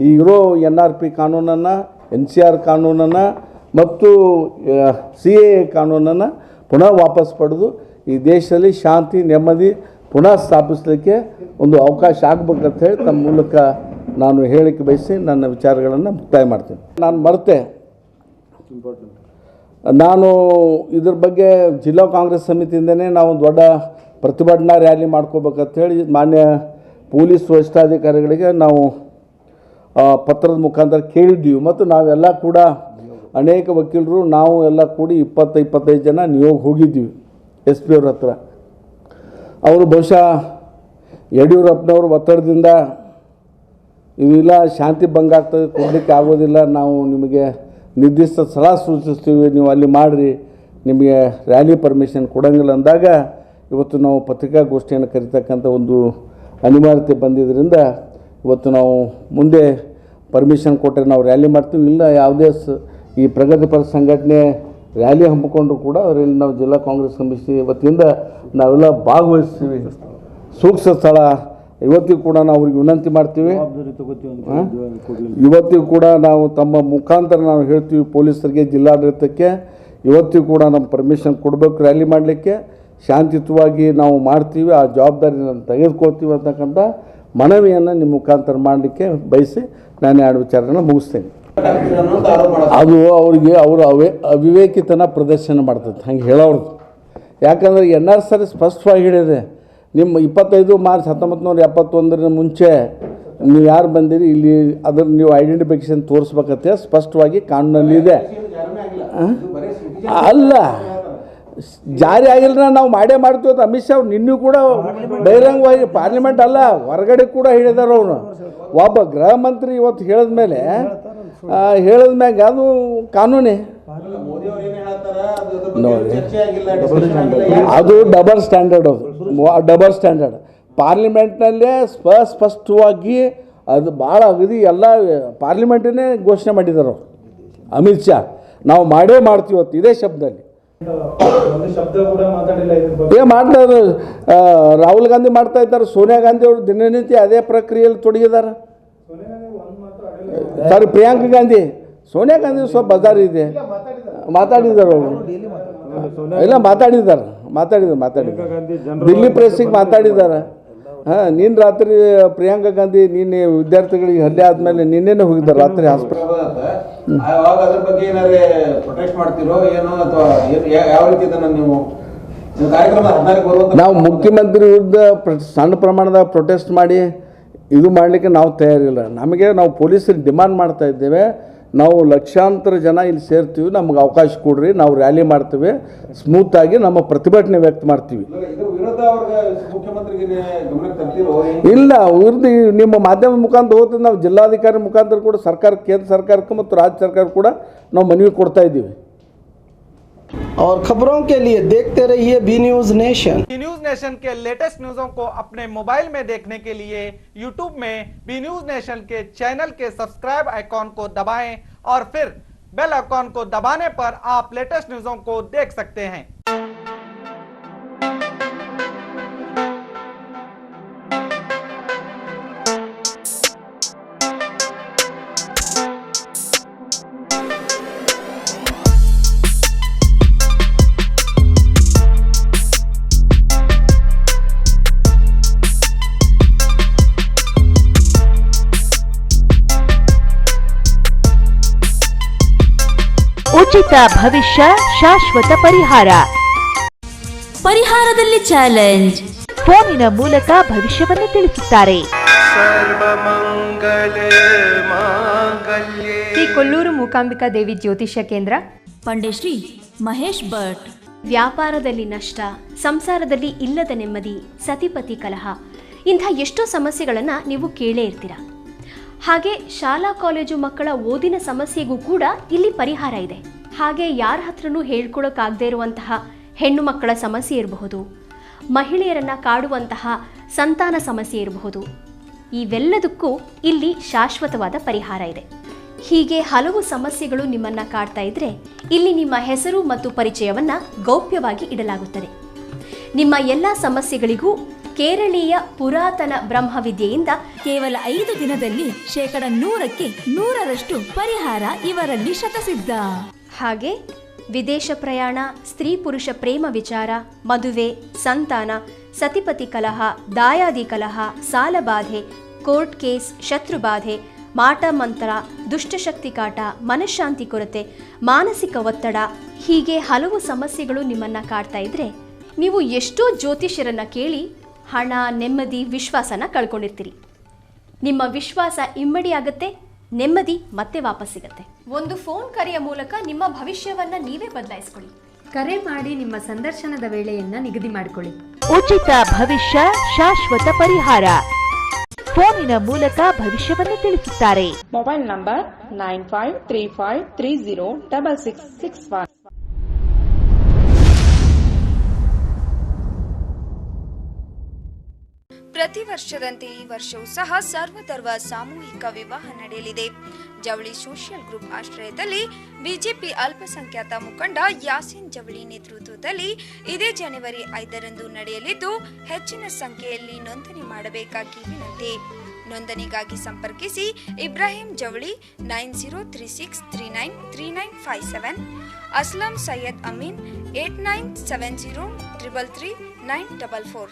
ಈಗಿರೋ NRP ಕಾನೂನನ್ನು, NCR ಕಾನೂನನ್ನು ಮತ್ತು CAA ಕಾನೂನನ್ನು ಪುನಃ ವಾಪಸ್ ಪಡೆದು ಈ ದೇಶದಲ್ಲಿ ಶಾಂತಿ ನೆಮ್ಮದಿ ಪುನಃ ಸ್ಥಾಪಿಸಲಿಕ್ಕೆ ಒಂದು ಅವಕಾಶ ಆಗಬೇಕಂತ ಹೇಳಿ ತಮ್ಮ ಮೂಲಕ ನಾನು ಹೇಳಿಕೆ ಬಯಸಿ ನನ್ನ ವಿಚಾರಗಳನ್ನು ಮುಕ್ತಾಯ ಮಾಡ್ತೀನಿ. ನಾನು ಮರೆತೆ, ನಾನು ಇದ್ರ ಬಗ್ಗೆ ಜಿಲ್ಲಾ ಕಾಂಗ್ರೆಸ್ ಸಮಿತಿಯಿಂದನೇ ನಾವು ದೊಡ್ಡ ಪ್ರತಿಭಟನಾ ರ್ಯಾಲಿ ಮಾಡ್ಕೋಬೇಕಂತ ಹೇಳಿ ಮಾನ್ಯ ಪೊಲೀಸ್ ವರಿಷ್ಠಾಧಿಕಾರಿಗಳಿಗೆ ನಾವು ಪತ್ರದ ಮುಖಾಂತರ ಕೇಳಿದ್ದೀವಿ. ಮತ್ತು ನಾವೆಲ್ಲ ಕೂಡ ಅನೇಕ ವಕೀಲರು ನಾವು ಎಲ್ಲ ಕೂಡಿ 20-25 ಜನ ನಿಯೋಗ ಹೋಗಿದ್ದೀವಿ SP ಅವ್ರ ಹತ್ರ. ಅವರು ಬಹುಶಃ ಯಡಿಯೂರಪ್ಪನವ್ರ ಒತ್ತಡದಿಂದ ಇವೆಲ್ಲ ಶಾಂತಿ ಭಂಗ ಆಗ್ತದೆ, ಕೊಡಲಿಕ್ಕೆ ಆಗೋದಿಲ್ಲ, ನಾವು ನಿಮಗೆ ನಿರ್ದಿಷ್ಟ ಸ್ಥಳ ಸೂಚಿಸ್ತೀವಿ, ನೀವು ಅಲ್ಲಿ ಮಾಡಿರಿ, ನಿಮಗೆ ರ್ಯಾಲಿ ಪರ್ಮಿಷನ್ ಕೊಡೋಂಗಿಲ್ಲ ಅಂದಾಗ ಇವತ್ತು ನಾವು ಪತ್ರಿಕಾಗೋಷ್ಠಿಯನ್ನು ಕರೀತಕ್ಕಂಥ ಒಂದು ಅನಿವಾರ್ಯತೆ ಬಂದಿದ್ದರಿಂದ ಇವತ್ತು ನಾವು ಮುಂದೆ ಪರ್ಮಿಷನ್ ಕೊಟ್ಟರೆ ನಾವು ರ್ಯಾಲಿ ಮಾಡ್ತೀವಿ. ಇಲ್ಲ ಯಾವುದೇ ಈ ಪ್ರಗತಿಪರ ಸಂಘಟನೆ ರ್ಯಾಲಿ ಹಮ್ಮಿಕೊಂಡ್ರು ಕೂಡ ಅದರಲ್ಲಿ ನಾವು ಜಿಲ್ಲಾ ಕಾಂಗ್ರೆಸ್ ಸಮಿತಿ ವತಿಯಿಂದ ನಾವೆಲ್ಲ ಭಾಗವಹಿಸ್ತೀವಿ. ಸೂಕ್ತ ಸ್ಥಳ ಇವತ್ತಿಗೂ ಕೂಡ ನಾವು ಅವ್ರಿಗೆ ವಿನಂತಿ ಮಾಡ್ತೀವಿ. ಇವತ್ತಿಗೂ ಕೂಡ ನಾವು ತಮ್ಮ ಮುಖಾಂತರ ನಾವು ಹೇಳ್ತೀವಿ ಪೊಲೀಸರಿಗೆ, ಜಿಲ್ಲಾಡಳಿತಕ್ಕೆ ಇವತ್ತಿಗೂ ಕೂಡ ನಮ್ಮ ಪರ್ಮಿಷನ್ ಕೊಡಬೇಕು ರ್ಯಾಲಿ ಮಾಡಲಿಕ್ಕೆ. ಶಾಂತಿಯುತವಾಗಿ ನಾವು ಮಾಡ್ತೀವಿ, ಆ ಜವಾಬ್ದಾರಿ ನಾನು ತೆಗೆದುಕೊಳ್ತೀವಿ ಅಂತಕ್ಕಂಥ ಮನವಿಯನ್ನು ನಿಮ್ಮ ಮುಖಾಂತರ ಮಾಡಲಿಕ್ಕೆ ಬಯಸಿ ನಾನು 2 ವಿಚಾರಗಳನ್ನು ಮುಗಿಸ್ತೇನೆ. ಅದು ಅವರಿಗೆ ಅವರು ಅವಿವೇಕಿತನ ಪ್ರದರ್ಶನ ಮಾಡ್ತದೆ ಹಂಗೆ ಹೇಳೋರ್ದು. ಯಾಕಂದರೆ NRC ಸ್ಪಷ್ಟವಾಗಿ ಹೇಳಿದೆ, ನಿಮ್ಮ 25 ಮಾರ್ಚ್ 1971 ಮುಂಚೆ ನೀವು ಯಾರು ಬಂದಿರಿ ಇಲ್ಲಿ ಅದ್ರ ನೀವು ಐಡೆಂಟಿಫಿಕೇಷನ್ ತೋರಿಸ್ಬೇಕಂತ ಸ್ಪಷ್ಟವಾಗಿ ಕಾನೂನಲ್ಲಿ ಇದೆ. ಅಲ್ಲ, ಜಾರಿ ಆಗಿಲ್ಲ ನಾವು ಮಾಡೇ ಮಾಡ್ತೀವಿ ಅಂತ ಅಮಿತ್ ಶಾ ಅವ್ರು ನಿನ್ನೂ ಕೂಡ ಬಹಿರಂಗವಾಗಿ ಪಾರ್ಲಿಮೆಂಟ್ ಅಲ್ಲ ಹೊರಗಡೆ ಕೂಡ ಹೇಳಿದಾರೆ. ಅವನು ಒಬ್ಬ ಗೃಹ ಮಂತ್ರಿ ಇವತ್ತು ಹೇಳಿದ್ಮೇಲೆ ಅದು ಕಾನೂನೇ. ಅದು ಡಬಲ್ ಸ್ಟ್ಯಾಂಡರ್ಡ್ ಪಾರ್ಲಿಮೆಂಟ್ನಲ್ಲೇ ಸ್ಪಷ್ಟವಾಗಿ ಅದು ಭಾಳ ಅಗದಿ ಎಲ್ಲ ಪಾರ್ಲಿಮೆಂಟನ್ನೇ ಘೋಷಣೆ ಮಾಡಿದ್ದಾರೆ ಅವರು ಅಮಿತ್ ಶಾ. ನಾವು ಮಾಡೇ ಮಾಡ್ತೀವತ್ತು ಇದೇ ಶಬ್ದದಲ್ಲಿ ಮಾಡ್ತಾರೆ. ರಾಹುಲ್ ಗಾಂಧಿ ಮಾಡ್ತಾ ಇದ್ದಾರೆ, ಸೋನಿಯಾ ಗಾಂಧಿ ಅವರು ದಿನನಿತ್ಯ ಅದೇ ಪ್ರಕ್ರಿಯೆಯಲ್ಲಿ ತೊಡಗಿದ್ದಾರೆ. ಸಾರಿ, ಪ್ರಿಯಾಂಕಾ ಗಾಂಧಿ, ಸೋನಿಯಾ ಗಾಂಧಿ ಸ್ವಲ್ಪ ಬಜಾರ್ ಇದೆ, ಮಾತಾಡಿದ್ದಾರೆ ಅವರು. ಇಲ್ಲ ಮಾತಾಡಿದ್ದಾರೆ ದಿಲ್ಲಿ ಪ್ರೆಸ್ಸಿಗೆ ಮಾತಾಡಿದ್ದಾರೆ. ನೀನು ರಾತ್ರಿ ಪ್ರಿಯಾಂಕಾ ಗಾಂಧಿ ನಿನ್ನೆ ವಿದ್ಯಾರ್ಥಿಗಳಿಗೆ ಹಲ್ಲೆ ಆದಮೇಲೆ ನಿನ್ನೆನೇ ಹೋಗಿದ್ದಾರೆ ರಾತ್ರಿ ಹಾಸ್ಪಿಟಲ್. ನಾವು ಮುಖ್ಯಮಂತ್ರಿ ವಿರುದ್ಧ ಸಣ್ಣ ಪ್ರಮಾಣದ ಪ್ರೊಟೆಸ್ಟ್ ಮಾಡಿ ಇದು ಮಾಡಲಿಕ್ಕೆ ನಾವು ತಯಾರಿಲ್ಲ. ನಾವು ಪೊಲೀಸರಿಗೆ ಡಿಮಾಂಡ್ ಮಾಡ್ತಾ ಇದ್ದೇವೆ, ನಾವು ಲಕ್ಷಾಂತರ ಜನ ಇಲ್ಲಿ ಸೇರ್ತೀವಿ, ನಮ್ಗೆ ಅವಕಾಶ ಕೊಡ್ರಿ, ನಾವು ರ್ಯಾಲಿ ಮಾಡ್ತೀವಿ, ಸ್ಮೂತಾಗಿ ನಮ್ಮ ಪ್ರತಿಭಟನೆ ವ್ಯಕ್ತ ಮಾಡ್ತೀವಿ. ಇಲ್ಲ ವಿರುದ್ಧ ನಿಮ್ಮ ಮಾಧ್ಯಮ ಮುಖಾಂತರ ಹೋಗ್ತದೆ, ನಾವು ಜಿಲ್ಲಾಧಿಕಾರಿ ಮುಖಾಂತರ ಕೂಡ ಸರ್ಕಾರ, ಕೇಂದ್ರ ಸರ್ಕಾರಕ್ಕೆ ಮತ್ತು ರಾಜ್ಯ ಸರ್ಕಾರ ಕೂಡ ನಾವು ಮನವಿ ಕೊಡ್ತಾ ಇದ್ದೀವಿ. और खबरों के लिए देखते रहिए B news nation. B news nation के लेटेस्ट न्यूज़ों को अपने मोबाइल में देखने के लिए यूट्यूब में बी न्यूज नेशन के चैनल के सब्सक्राइब आइकॉन को दबाएं और फिर बेल आइकॉन को दबाने पर आप लेटेस्ट न्यूज़ों को देख सकते हैं। ಉಚಿತ ಭವಿಷ್ಯ, ಶಾಶ್ವತ ಪರಿಹಾರದಲ್ಲಿ ಚಾಲೆಂಜ್. ಫೋನಿನ ಮೂಲಕ ಭವಿಷ್ಯವನ್ನು ತಿಳಿಸುತ್ತಾರೆ. ಶ್ರೀ ಕೊಲ್ಲೂರು ಮೂಕಾಂಬಿಕಾ ದೇವಿ ಜ್ಯೋತಿಷ್ಯ ಕೇಂದ್ರ, ಪಂಡಿಶ್ರೀ ಮಹೇಶ್ ಭಟ್. ವ್ಯಾಪಾರದಲ್ಲಿ ನಷ್ಟ, ಸಂಸಾರದಲ್ಲಿ ಇಲ್ಲದ ನೆಮ್ಮದಿ, ಸತಿಪತಿ ಕಲಹ, ಇಂಥ ಎಷ್ಟೋ ಸಮಸ್ಯೆಗಳನ್ನು ನೀವು ಕೇಳೇ ಇರ್ತೀರ. ಹಾಗೆ ಶಾಲಾ ಕಾಲೇಜು ಮಕ್ಕಳ ಓದಿನ ಸಮಸ್ಯೆಗೂ ಕೂಡ ಇಲ್ಲಿ ಪರಿಹಾರ ಇದೆ. ಹಾಗೆ ಯಾರ ಹತ್ರನೂ ಹೇಳ್ಕೊಳಕ್ಕಾಗದೇ ಇರುವಂತಹ ಹೆಣ್ಣು ಮಕ್ಕಳ ಸಮಸ್ಯೆ ಇರಬಹುದು, ಮಹಿಳೆಯರನ್ನು ಕಾಡುವಂತಹ ಸಂತಾನ ಸಮಸ್ಯೆ ಇರಬಹುದು. ಇವೆಲ್ಲದಕ್ಕೂ ಇಲ್ಲಿ ಶಾಶ್ವತವಾದ ಪರಿಹಾರ ಇದೆ. ಹೀಗೆ ಹಲವು ಸಮಸ್ಯೆಗಳು ನಿಮ್ಮನ್ನು ಕಾಡ್ತಾ ಇದ್ರೆ ಇಲ್ಲಿ ನಿಮ್ಮ ಹೆಸರು ಮತ್ತು ಪರಿಚಯವನ್ನು ಗೌಪ್ಯವಾಗಿ ಇಡಲಾಗುತ್ತದೆ. ನಿಮ್ಮ ಎಲ್ಲ ಸಮಸ್ಯೆಗಳಿಗೂ ಕೇರಳೀಯ ಪುರಾತನ ಬ್ರಹ್ಮವಿದ್ಯೆಯಿಂದ ಕೇವಲ 5 ದಿನದಲ್ಲಿ 100% 100% ಪರಿಹಾರ ಇವರಲ್ಲಿ ಶತಸಿದ್ಧ. ಹಾಗೆ ವಿದೇಶ ಪ್ರಯಾಣ, ಸ್ತ್ರೀ ಪುರುಷ ಪ್ರೇಮ ವಿಚಾರ, ಮದುವೆ, ಸಂತಾನ, ಸತಿಪತಿ ಕಲಹ, ದಾಯಾದಿ ಕಲಹ, ಸಾಲಬಾಧೆ, ಕೋರ್ಟ್ ಕೇಸ್, ಶತ್ರುಬಾಧೆ, ಮಾಟ ಮಂತ್ರ, ದುಷ್ಟಶಕ್ತಿ ಕಾಟ, ಮನಃಶಾಂತಿ ಕೊರತೆ, ಮಾನಸಿಕ ಒತ್ತಡ, ಹೀಗೆ ಹಲವು ಸಮಸ್ಯೆಗಳು ನಿಮ್ಮನ್ನು ಕಾಡ್ತಾ ಇದ್ರೆ ನೀವು ಎಷ್ಟೋ ಜ್ಯೋತಿಷ್ಯರನ್ನು ಕೇಳಿ ಹಣ, ನೆಮ್ಮದಿ, ವಿಶ್ವಾಸನ ಕಳ್ಕೊಂಡಿರ್ತೀರಿ. ನಿಮ್ಮ ವಿಶ್ವಾಸ ಇಮ್ಮಡಿಯಾಗುತ್ತೆ, ನೆಮ್ಮದಿ ಮತ್ತೆ ವಾಪಸ್ ಸಿಗುತ್ತೆ. ಒಂದು ಫೋನ್ ಕರೆಯ ಮೂಲಕ ನಿಮ್ಮ ಭವಿಷ್ಯವನ್ನ ನೀವೇ ಬದಲಾಯಿಸಿಕೊಳ್ಳಿ. ಕರೆ ಮಾಡಿ ನಿಮ್ಮ ಸಂದರ್ಶನದ ವೇಳೆಯನ್ನ ನಿಗದಿ ಮಾಡಿಕೊಳ್ಳಿ. ಉಚಿತ ಭವಿಷ್ಯ, ಶಾಶ್ವತ ಪರಿಹಾರ. ಫೋನಿನ ಮೂಲಕ ಭವಿಷ್ಯವನ್ನು ತಿಳಿಸುತ್ತಾರೆ. Mobile number 9535306661. ಪ್ರತಿ ವರ್ಷದಂತೆ ಈ ವರ್ಷವೂ ಸಹ ಸರ್ವಧರ್ಮ ಸಾಮೂಹಿಕ ವಿವಾಹ ನಡೆಯಲಿದೆ. ಜವಳಿ ಸೋಷಿಯಲ್ ಗ್ರೂಪ್ ಆಶ್ರಯದಲ್ಲಿ ಬಿಜೆಪಿ ಅಲ್ಪಸಂಖ್ಯಾತ ಮುಖಂಡ ಯಾಸೀನ್ ಜವಳಿ ನೇತೃತ್ವದಲ್ಲಿ ಇದೇ ಜನವರಿ 5ರಂದು ನಡೆಯಲಿದ್ದು, ಹೆಚ್ಚಿನ ಸಂಖ್ಯೆಯಲ್ಲಿ ನೋಂದಣಿ ಮಾಡಬೇಕಾಗಿ ವಿನಂತಿ. ನೋಂದಣಿಗಾಗಿ ಸಂಪರ್ಕಿಸಿ ಇಬ್ರಾಹಿಂ ಜವಳಿ 9036393957, ಅಸ್ಲಂ ಸೈಯದ್ ಅಮೀನ್ 8970333944.